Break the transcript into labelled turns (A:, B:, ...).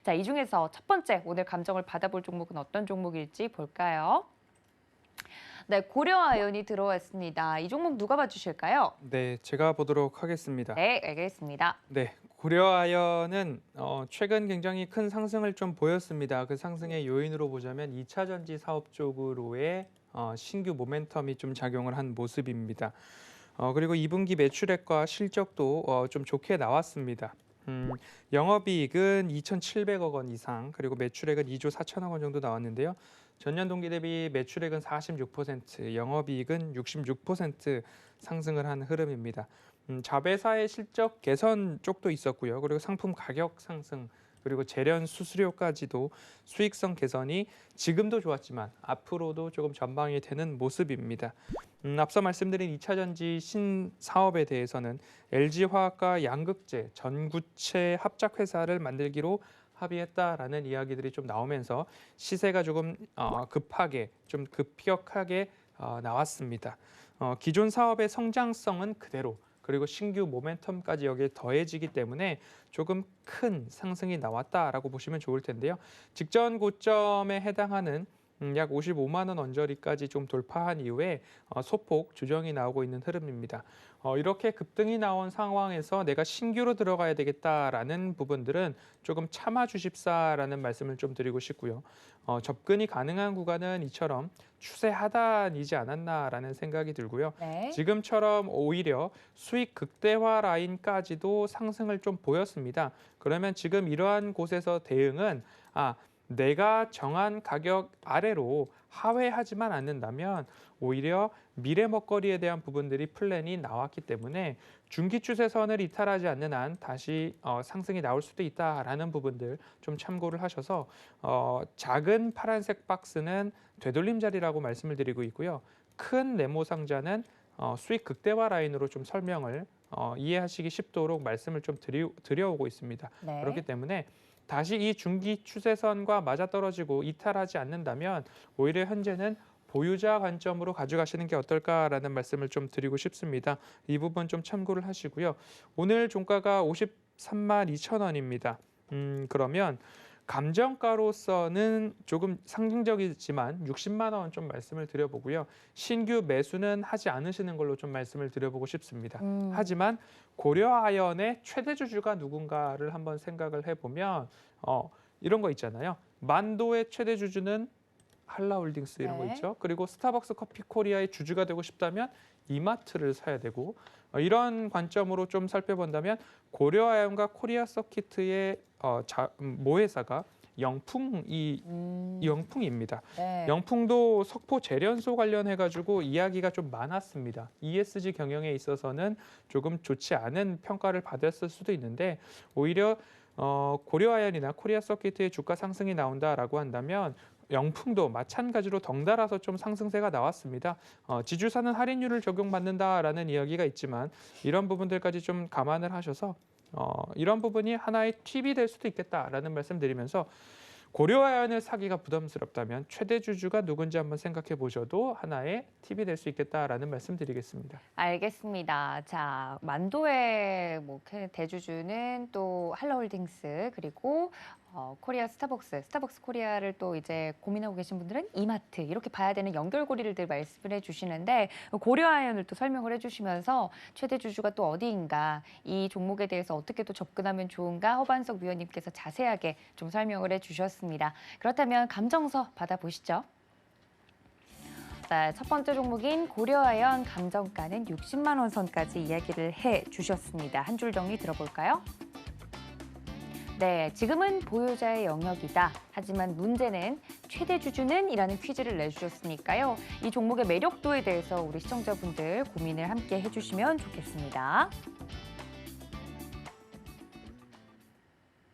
A: 자, 이 중에서 첫 번째 오늘 감정을 받아볼 종목은 어떤 종목일지 볼까요? 네, 고려아연이 들어왔습니다. 이 종목 누가 봐주실까요?
B: 네, 제가 보도록 하겠습니다.
A: 네, 알겠습니다.
B: 네, 고려아연은 최근 굉장히 큰 상승을 좀 보였습니다. 그 상승의 요인으로 보자면 2차 전지 사업 쪽으로의 신규 모멘텀이 좀 작용을 한 모습입니다. 그리고 2분기 매출액과 실적도 좀 좋게 나왔습니다. 영업이익은 2,700억 원 이상, 그리고 매출액은 2조 4천억 원 정도 나왔는데요. 전년 동기 대비 매출액은 46%, 영업이익은 66% 상승을 한 흐름입니다. 자회사의 실적 개선 쪽도 있었고요. 그리고 상품 가격 상승, 그리고 재련 수수료까지도 수익성 개선이 지금도 좋았지만 앞으로도 조금 전망이 되는 모습입니다. 앞서 말씀드린 2차 전지 신사업에 대해서는 LG화학과 양극재, 전구체 합작회사를 만들기로 합의했다라는 이야기들이 좀 나오면서 시세가 조금 급하게, 좀 급격하게 나왔습니다. 기존 사업의 성장성은 그대로, 그리고 신규 모멘텀까지 여기에 더해지기 때문에 조금 큰 상승이 나왔다라고 보시면 좋을 텐데요. 직전 고점에 해당하는 약 55만 원 언저리까지 좀 돌파한 이후에 소폭 조정이 나오고 있는 흐름입니다. 이렇게 급등이 나온 상황에서 내가 신규로 들어가야 되겠다라는 부분들은 조금 참아 주십사라는 말씀을 좀 드리고 싶고요. 접근이 가능한 구간은 이처럼 추세 하단이지 않았나라는 생각이 들고요.
A: 네.
B: 지금처럼 오히려 수익 극대화 라인까지도 상승을 좀 보였습니다. 그러면 지금 이러한 곳에서 대응은 내가 정한 가격 아래로 하회하지만 않는다면 오히려 미래 먹거리에 대한 부분들이 플랜이 나왔기 때문에 중기 추세선을 이탈하지 않는 한 다시 상승이 나올 수도 있다라는 부분들 좀 참고를 하셔서 작은 파란색 박스는 되돌림 자리라고 말씀을 드리고 있고요. 큰 네모 상자는 수익 극대화 라인으로 좀 설명을 이해하시기 쉽도록 말씀을 좀 드려오고 있습니다.
A: 네.
B: 그렇기 때문에 다시 이 중기 추세선과 맞아떨어지고 이탈하지 않는다면 오히려 현재는 보유자 관점으로 가져가시는 게 어떨까라는 말씀을 좀 드리고 싶습니다. 이 부분 좀 참고를 하시고요. 오늘 종가가 53만 2천 원입니다. 그러면 감정가로서는 조금 상징적이지만 60만 원 좀 말씀을 드려보고요. 신규 매수는 하지 않으시는 걸로 좀 말씀을 드려보고 싶습니다. 하지만 고려아연의 최대 주주가 누군가를 한번 생각을 해보면 이런 거 있잖아요. 만도의 최대 주주는 한라홀딩스 이런 거
A: 네.
B: 있죠. 그리고 스타벅스 커피 코리아의 주주가 되고 싶다면 이마트를 사야 되고 이런 관점으로 좀 살펴본다면 고려아연과 코리아 서키트의 모회사가 영풍입니다.
A: 네.
B: 영풍도 석포 재련소 관련해 가지고 이야기가 좀 많았습니다. ESG 경영에 있어서는 조금 좋지 않은 평가를 받았을 수도 있는데 오히려 고려아연이나 코리아 서키트의 주가 상승이 나온다라고 한다면 영풍도 마찬가지로 덩달아서 좀 상승세가 나왔습니다. 지주사는 할인율을 적용받는다라는 이야기가 있지만 이런 부분들까지 좀 감안을 하셔서 이런 부분이 하나의 팁이 될 수도 있겠다라는 말씀드리면서 고려아연을 사기가 부담스럽다면 최대 주주가 누군지 한번 생각해 보셔도 하나의 팁이 될 수 있겠다라는 말씀드리겠습니다.
A: 알겠습니다. 자, 만도의 대주주는 또 한라홀딩스 그리고 코리아 스타벅스 코리아를 또 이제 고민하고 계신 분들은 이마트 이렇게 봐야 되는 연결고리를 늘 말씀을 해주시는데 고려아연을 또 설명을 해주시면서 최대 주주가 또 어디인가 이 종목에 대해서 어떻게 또 접근하면 좋은가 허반석 위원님께서 자세하게 좀 설명을 해주셨습니다. 그렇다면 감정서 받아보시죠. 네, 첫 번째 종목인 고려아연 감정가는 60만 원 선까지 이야기를 해주셨습니다. 한 줄 정리 들어볼까요? 네, 지금은 보유자의 영역이다. 하지만 문제는 최대 주주는? 이라는 퀴즈를 내주셨으니까요. 이 종목의 매력도에 대해서 우리 시청자분들 고민을 함께 해주시면 좋겠습니다.